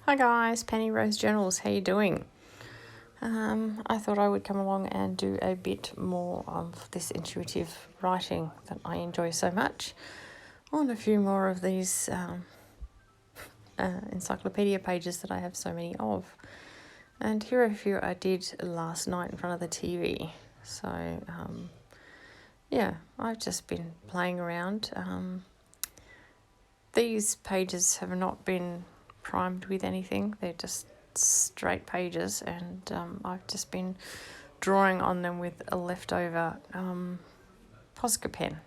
Hi guys, Penny Rose Journals, how you doing? I thought I would come along and do a bit more of this intuitive writing that I enjoy so much on a few more of these encyclopedia pages that I have so many of. And here are a few I did last night in front of the TV. So, I've just been playing around. These pages have not been primed with anything. They're just straight pages, and I've just been drawing on them with a leftover Posca pen.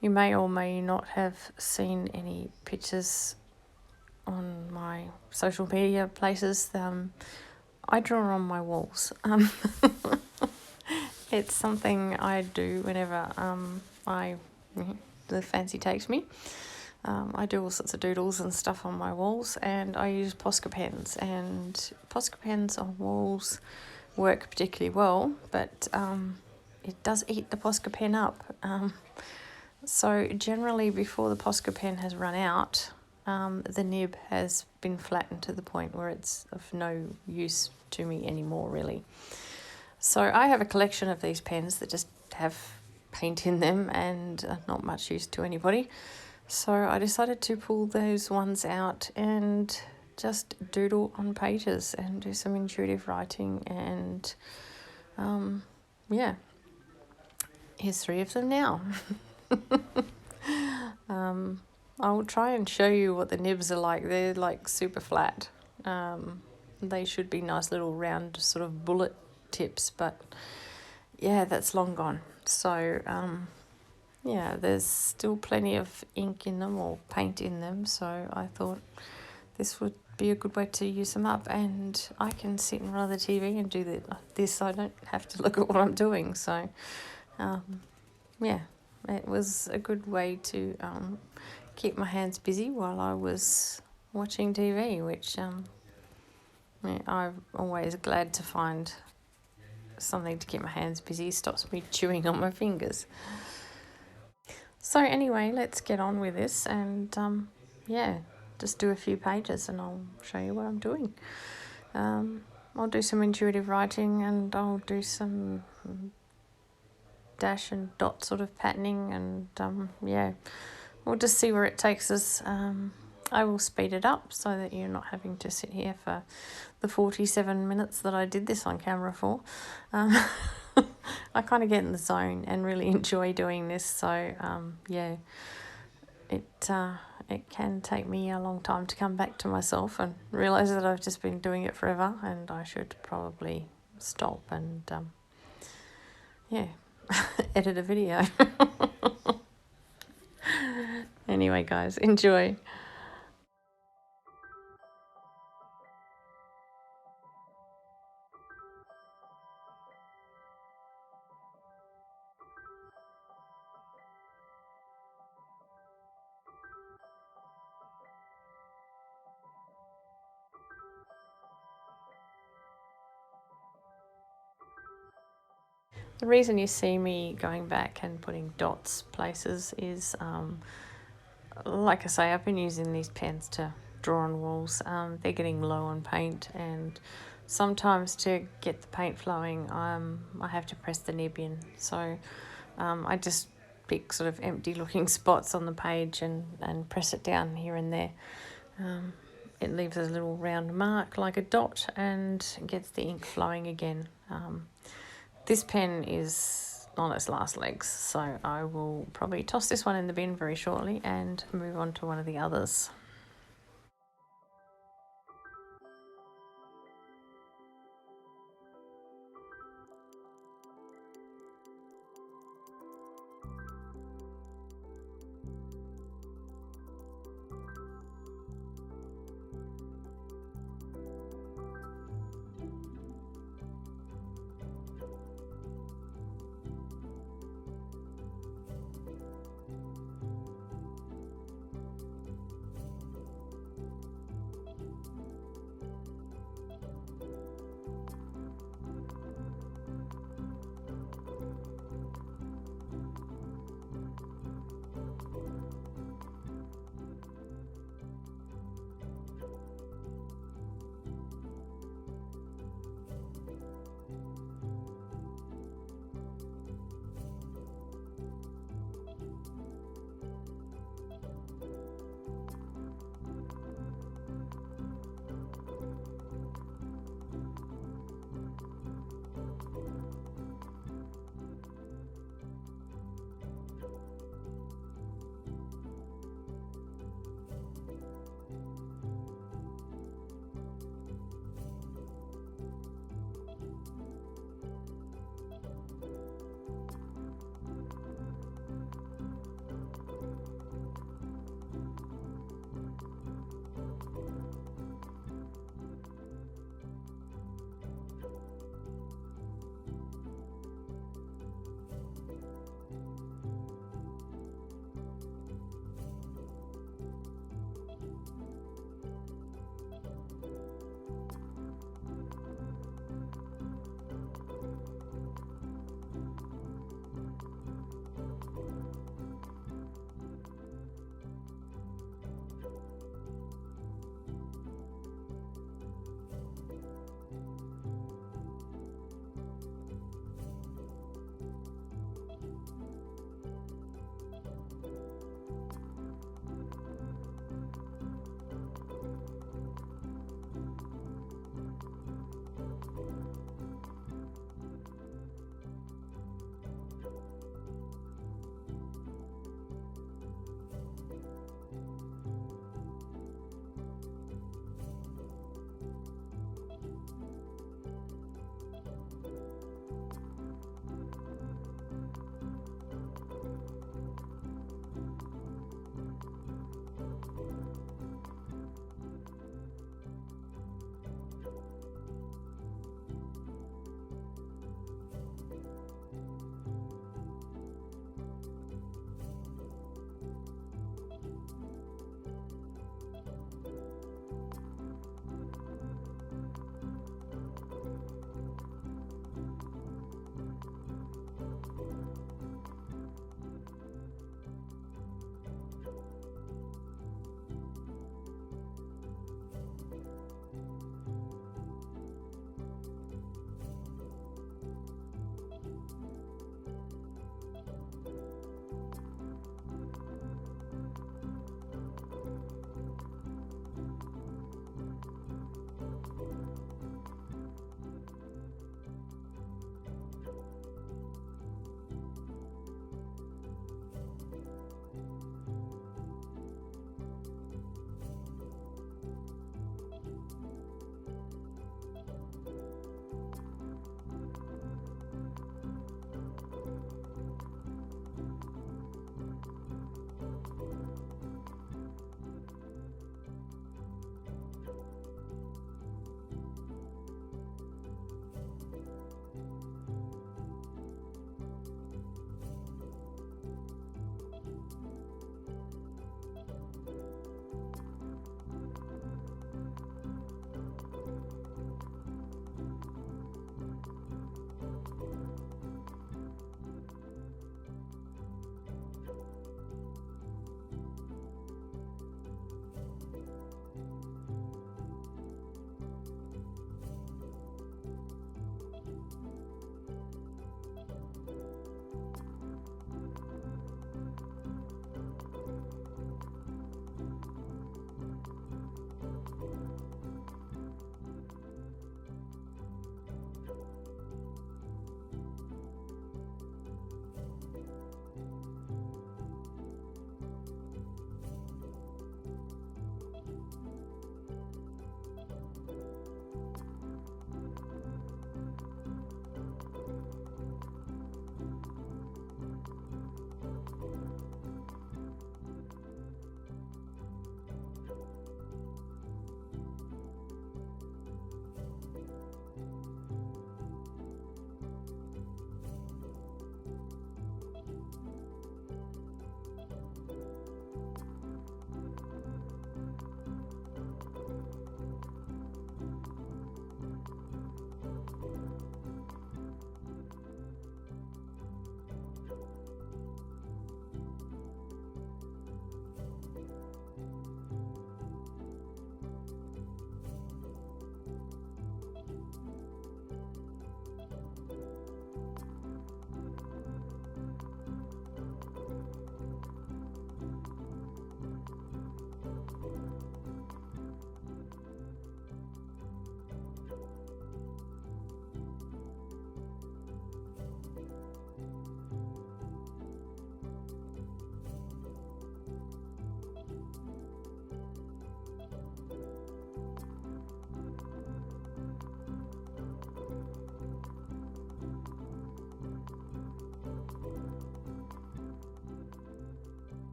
You may or may not have seen any pictures on my social media places. I draw on my walls. It's something I do whenever the fancy takes me. I do all sorts of doodles and stuff on my walls, and I use Posca pens. And Posca pens on walls work particularly well, but it does eat the Posca pen up. So generally, before the Posca pen has run out, the nib has been flattened to the point where it's of no use to me anymore, really. So I have a collection of these pens that just have paint in them and are not much use to anybody. So I decided to pull those ones out and just doodle on pages and do some intuitive writing. And here's 3 of them now. I will try and show you what the nibs are like. They're like super flat. They should be nice little round sort of bullet tips, but yeah, that's long gone. So there's still plenty of ink in them or paint in them, so I thought this would be a good way to use them up, and I can sit in front of the TV and do this. I don't have to look at what I'm doing, so it was a good way to keep my hands busy while I was watching TV, which I'm always glad to find something to keep my hands busy. Stops me chewing on my fingers. So anyway, let's get on with this and just do a few pages and I'll show you what I'm doing. I'll do some intuitive writing and I'll do some dash and dot sort of patterning, and we'll just see where it takes us. I will speed it up so that you're not having to sit here for the 47 minutes that I did this on camera for. I kind of get in the zone and really enjoy doing this, so it can take me a long time to come back to myself and realise that I've just been doing it forever and I should probably stop and edit a video. Anyway, guys, enjoy. The reason you see me going back and putting dots places is, like I say, I've been using these pens to draw on walls. They're getting low on paint, and sometimes to get the paint flowing, I have to press the nib in. So I just pick sort of empty looking spots on the page and press it down here and there. It leaves a little round mark like a dot and gets the ink flowing again. This pen is on its last legs, so I will probably toss this one in the bin very shortly and move on to one of the others.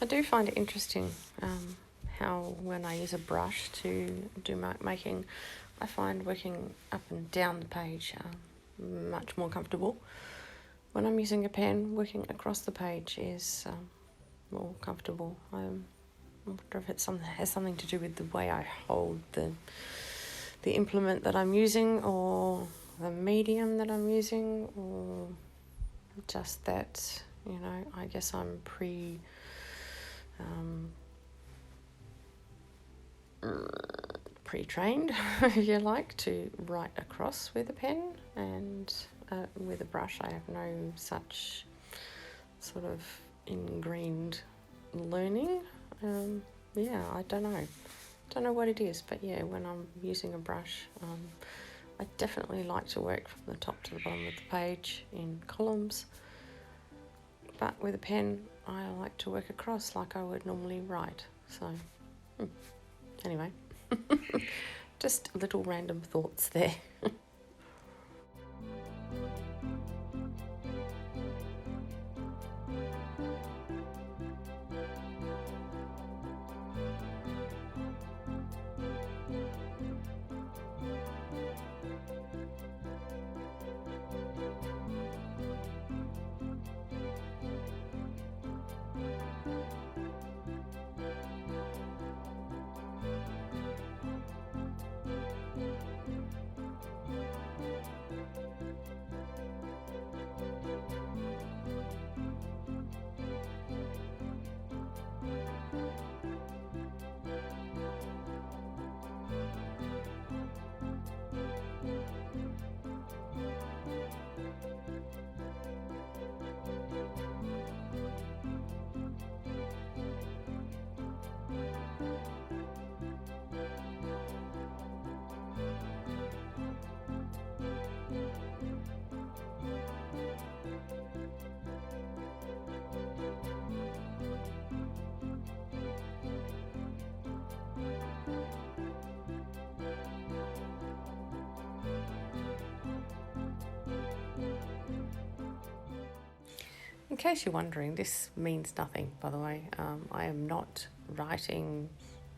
I do find it interesting how when I use a brush to do mark making, I find working up and down the page much more comfortable. When I'm using a pen, working across the page is more comfortable. I wonder if it has something to do with the way I hold the implement that I'm using, or the medium that I'm using, or just that, you know, I guess I'm pre-trained, if you like, to write across with a pen, and with a brush I have no such sort of ingrained learning. Yeah, I don't know what it is, but yeah, when I'm using a brush, I definitely like to work from the top to the bottom of the page in columns, but with a pen I like to work across like I would normally write. So anyway, just little random thoughts there. In case you're wondering, this means nothing, by the way. I am not writing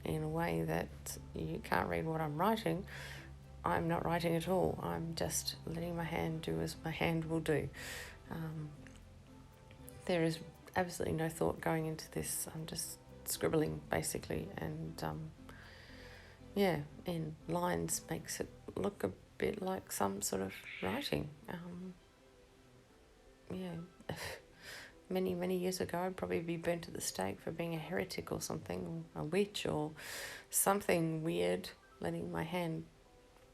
in a way that you can't read what I'm writing. I'm not writing at all. I'm just letting my hand do as my hand will do. There is absolutely no thought going into this. I'm just scribbling, basically, and yeah, in lines makes it look a bit like some sort of writing. Yeah. Many years ago, I'd probably be burnt at the stake for being a heretic or something, or a witch or something weird, letting my hand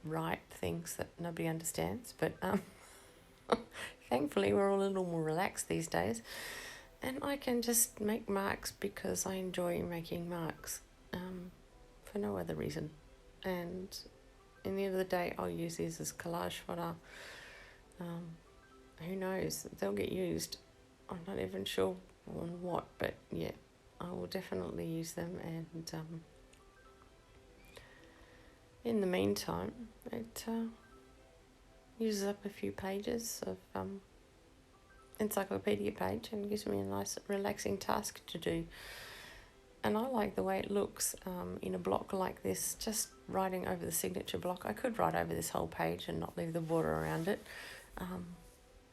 write things that nobody understands. But thankfully, we're all a little more relaxed these days, and I can just make marks because I enjoy making marks, for no other reason. And in the end of the day, I'll use these as collage fodder. Who knows? They'll get used. I'm not even sure on what, but yeah, I will definitely use them. And in the meantime, it uses up a few pages of encyclopaedia page and gives me a nice relaxing task to do. And I like the way it looks in a block like this, just writing over the signature block. I could write over this whole page and not leave the border around it.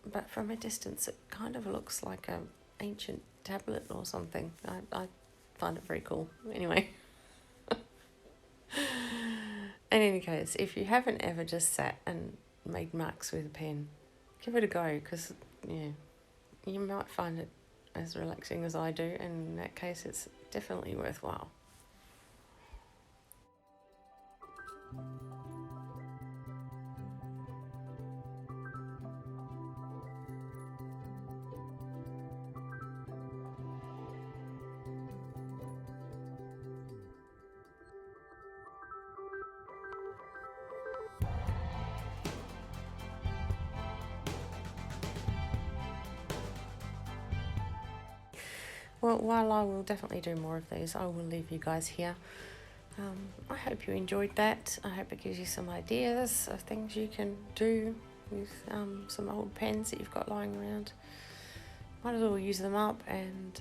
But from a distance, it kind of looks like an ancient tablet or something. I find it very cool. Anyway. In any case, if you haven't ever just sat and made marks with a pen, give it a go, because yeah, you might find it as relaxing as I do, and in that case, it's definitely worthwhile. Well, while I will definitely do more of these, I will leave you guys here. I hope you enjoyed that. I hope it gives you some ideas of things you can do with some old pens that you've got lying around. Might as well use them up and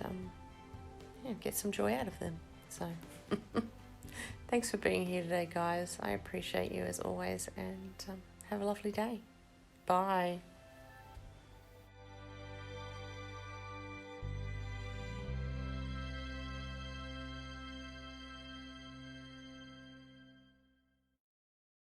get some joy out of them. So thanks for being here today, guys. I appreciate you as always, and have a lovely day. Bye.